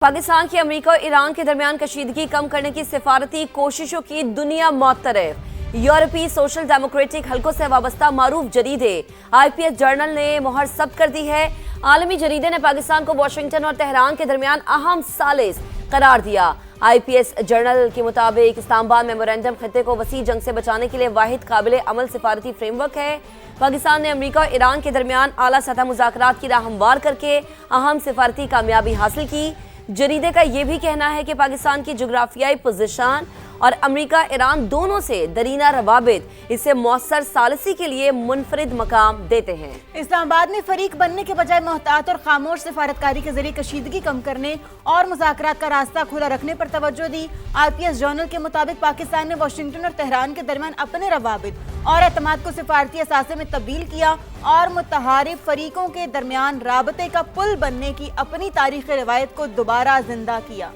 पाकिस्तान की अमेरिका और ईरान के दरमियान कशीदगी कम करने की सिफारती कोशिशों की दुनिया मुअत्तरफ। यूरोपीय सोशल डेमोक्रेटिक हलकों से वाबस्ता मारूफ जरीदे IPS जर्नल ने मोहर सब्त कर दी है। आलमी जरीदे ने पाकिस्तान को वाशिंगटन और तेहरान के दरमियान अहम सालिस करार दिया। IPS जर्नल के मुताबिक इस्लामाबाद मेमोरेंडम खत्ते को वसी जंग से बचाने के लिए वाहिद काबिल अमल सिफारती फ्रेमवर्क है। पाकिस्तान ने अमेरिका और ईरान के दरमियान आला सतह मुज़ाकरात की राह हमवार करके अहम सिफारती कामयाबी हासिल की। जरीदे का ये भी कहना है कि पाकिस्तान की जोग्राफियाई पोजीशन और अमेरिका ईरान दोनों से दरीना रवाबित इसे मौसर सालसी के लिए मुनफरिद मकाम देते हैं। इस्लामाबाद में फरीक बनने के बजाय मोहतात और खामोश सिफारतकारी के जरिए कशीदगी कम करने और मुज़ाकरात का रास्ता खुला रखने पर तवज्जो दी। IPS जर्नल के मुताबिक पाकिस्तान ने वाशिंगटन और तेहरान के दरमियान अपने रवाबित और एतमाद को सिफारती असासे में तब्दील किया और मुतहारिफ फरीकों के दरमियान राबते का पुल बनने की अपनी तारीखी रिवायत को दोबारा जिंदा किया।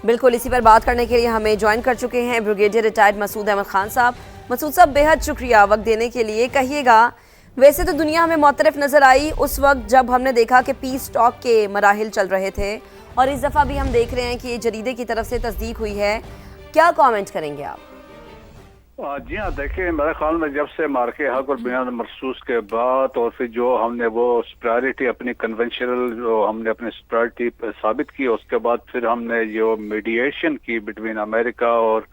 बिल्कुल इसी पर बात करने के लिए हमें ज्वाइन कर चुके हैं ब्रिगेडियर रिटायर्ड मसूद अहमद खान साहब। मसूद साहब, बेहद शुक्रिया वक्त देने के लिए। कहिएगा, वैसे तो दुनिया हमें मुतरफ नज़र आई उस वक्त जब हमने देखा कि पीस टॉक के मराहिल चल रहे थे, और इस दफ़ा भी हम देख रहे हैं कि ये जरीदे की तरफ से तस्दीक हुई है। क्या कॉमेंट करेंगे आप? जी हाँ, देखिए मेरे ख्याल में जब से मार्के हक और बुनियाद मखसूस के बाद और फिर जो हमने वो सुपरियॉरिटी अपनी कन्वेंशनल जो हमने अपनी सुपरियॉरिटी साबित की, उसके बाद फिर हमने जो मीडिएशन की बिटवीन अमेरिका और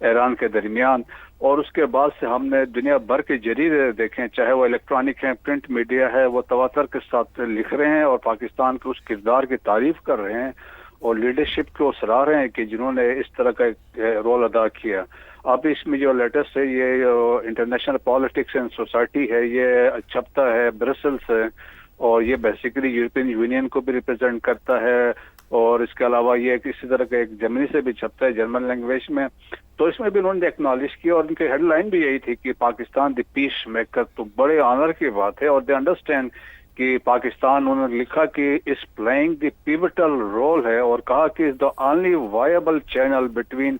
ईरान के दरमियान, और उसके बाद से हमने दुनिया भर के जरीदे देखें, चाहे वो इलेक्ट्रॉनिक हैं, प्रिंट मीडिया है, वो तवातर के साथ लिख रहे हैं और पाकिस्तान के उस किरदार की तारीफ कर रहे हैं और लीडरशिप को सराह रहे हैं कि जिन्होंने इस तरह का रोल अदा किया। अब इसमें जो लेटेस्ट है, ये इंटरनेशनल पॉलिटिक्स एंड सोसाइटी है, ये छपता है ब्रसेल से, और ये बेसिकली यूरोपियन यूनियन को भी रिप्रेजेंट करता है, और इसके अलावा ये किसी तरह का एक जर्मनी से भी छपता है जर्मन लैंग्वेज में। तो इसमें भी उन्होंने एक्नॉलेज किया और उनकी हेडलाइन भी यही थी कि पाकिस्तान द पीस मेकर। तो बड़े ऑनर की बात है, और दे अंडरस्टैंड कि पाकिस्तान, उन्होंने लिखा कि इस प्लेइंग द पिवटल रोल है, और कहा कि is the only viable channel between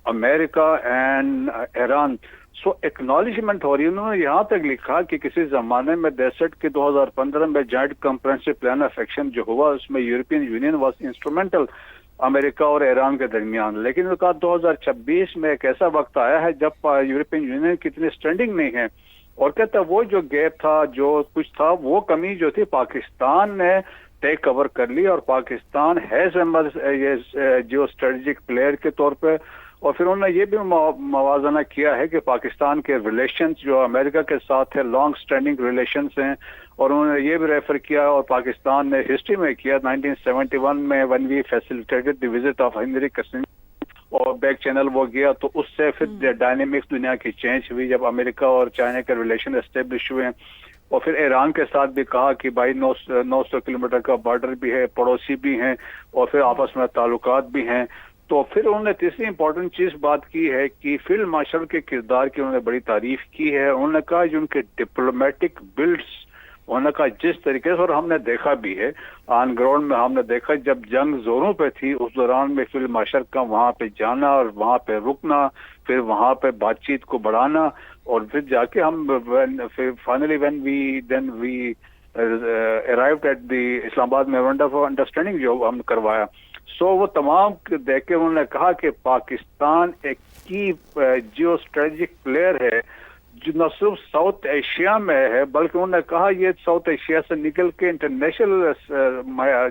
America and Iran. So acknowledgement हो रही है। उन्होंने यहाँ तक लिखा कि किसी जमाने में 63 के 2015 में joint comprehensive plan of action जो हुआ, उसमें European union was instrumental America और ईरान के दरमियान। लेकिन उन्होंने कहा 2026 में एक ऐसा वक्त आया है जब यूरोपियन यूनियन की इतनी स्टैंडिंग नहीं है, और कहता वो जो गैप था, जो कुछ था, वो कमी जो थी पाकिस्तान ने टेक कवर कर ली, और पाकिस्तान हैज ये जो स्ट्रेटेजिक प्लेयर के तौर पे। और फिर उन्होंने ये भी मवाजना किया है कि पाकिस्तान के रिलेशंस जो अमेरिका के साथ है, लॉन्ग स्टैंडिंग रिलेशंस हैं, और उन्होंने ये भी रेफर किया, और पाकिस्तान ने हिस्ट्री में किया 1971 में when we facilitated the visit of Henry Kissinger और बैक चैनल वो गया, तो उससे फिर डायनेमिक्स दुनिया की चेंज हुई जब अमेरिका और चाइना के रिलेशन एस्टेब्लिश हुए। और फिर ईरान के साथ भी कहा कि भाई 900 किलोमीटर का बॉर्डर भी है, पड़ोसी भी हैं, और फिर आपस में ताल्लुकात भी हैं। तो फिर उन्होंने तीसरी इंपॉर्टेंट चीज बात की है कि फील्ड मार्शल के किरदार की उन्होंने बड़ी तारीफ की है। उन्होंने कहा जो उनके डिप्लोमेटिक बिल्ड्स, उन्होंने कहा जिस तरीके से, और हमने देखा भी है ऑन ग्राउंड में, हमने देखा जब जंग जोरों पे थी उस दौरान में फील्ड मार्शल का वहां पे जाना और वहां पे रुकना, फिर वहां पे बातचीत को बढ़ाना, और फिर जाके हम finally when we arrived at the Islamabad memorandum of understanding जो हम करवाया। सो वो तमाम देख के उन्होंने कहा कि पाकिस्तान एक की जियो स्ट्रेटेजिक प्लेयर है जो न सिर्फ साउथ एशिया में है, बल्कि उन्होंने कहा ये साउथ एशिया से निकल के इंटरनेशनल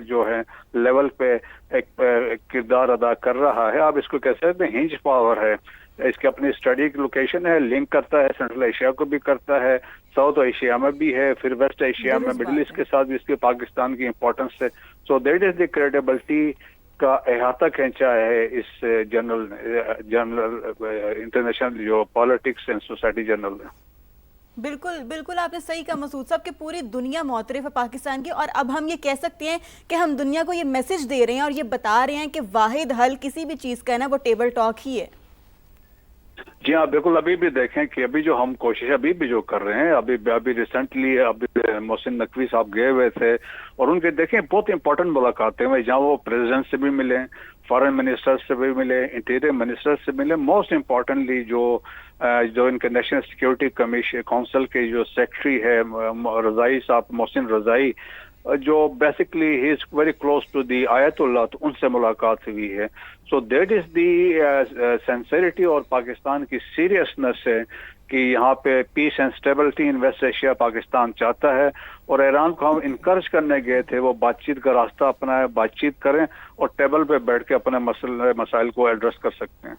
जो है लेवल पे एक किरदार अदा कर रहा है। आप इसको कह सकते हैं हिंज पावर है, इसकी अपनी स्टडी की लोकेशन है, लिंक करता है सेंट्रल एशिया को भी करता है, साउथ एशिया में भी है, फिर वेस्ट एशिया में, मिडिल ईस्ट के साथ भी इसके पाकिस्तान की इंपॉर्टेंस है। So that is the credibility का अहाता खींचा है इस जर्नल इंटरनेशनल जो पॉलिटिक्स एंड सोसाइटी जर्नल है। बिल्कुल बिल्कुल आपने सही कहा मसूद साहब कि पूरी दुनिया मुतरफ है पाकिस्तान की, और अब हम ये कह सकते हैं कि हम दुनिया को ये मैसेज दे रहे हैं और ये बता रहे हैं कि वाहिद हल किसी भी चीज़ का है ना, वो टेबल टॉक ही है। जी हाँ, बिल्कुल। अभी भी देखें कि अभी जो हम कोशिश अभी भी जो कर रहे हैं, अभी रिसेंटली अभी मोहसिन नकवी साहब गए हुए थे, और उनके देखें बहुत इंपॉर्टेंट मुलाकातें हुई जहाँ वो प्रेसिडेंट से भी मिले, फॉरेन मिनिस्टर से भी मिले, इंटीरियर मिनिस्टर से मिले, मोस्ट इम्पॉर्टेंटली जो इनके नेशनल सिक्योरिटी कमीशन काउंसिल के जो सेक्रेटरी है रजाई साहब, मोहसिन रजाई, जो basically he is very close to the Ayatollah, तो उनसे मुलाकात हुई है. So that is the sincerity और पाकिस्तान की सीरियसनेस है कि यहाँ पे peace and stability in West Asia Pakistan चाहता है. और ईरान को हम इनकरेज करने गए थे वो बातचीत का रास्ता अपनाए, बातचीत करें और टेबल पे बैठ के अपने मसाइल को एड्रेस कर सकते हैं.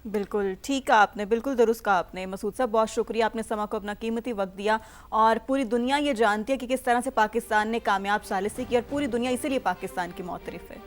बिल्कुल ठीक कहा आपने, बिल्कुल दुरुस्त कहा आपने मसूद साहब. बहुत शुक्रिया, आपने समा को अपना कीमती वक्त दिया. और पूरी दुनिया ये जानती है कि किस तरह से पाकिस्तान ने कामयाब सालिसी की और पूरी दुनिया इसीलिए पाकिस्तान की मोतरफ है.